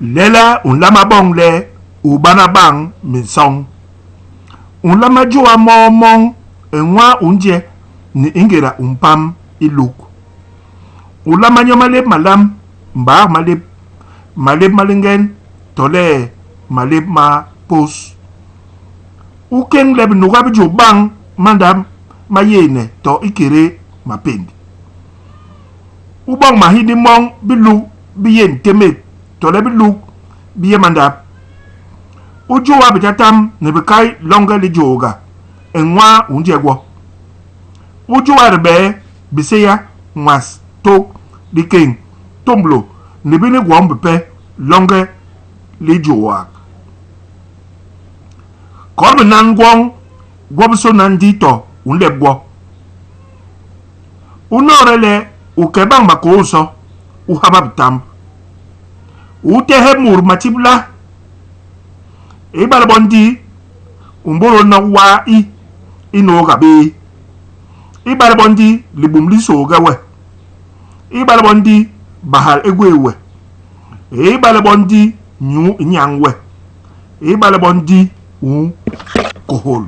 Lela un lama bong le ubana bang min song. Un lama jua mo mong enwa unje ni ingera umpam iluk. Un lama nyomalep malam mba malep malingen tole malep ma pos. Ukeng leb nugab jo bang mandam mayene to ikere mapendi. Ubang mahidi mong bilu biyen temet tole bilu biye mandap. Ujowa bitatam nebekai longa li joga enwa unjegwo. Ujowa rebe biseya nwas tok diking tomblo nebine gwam bepe longa li jowa. Korbe nan gwong gwobso nan dito unlebwo. Unorele ukebang makoso uhababitam. Utehe mur matibla Ibalbondi umboro na wa ino gabe. Ibalbondi libumli soga we. Ibalbondi bahal egwewe. Ibalbondi nyu nyangwe. Ibalbondi kohol.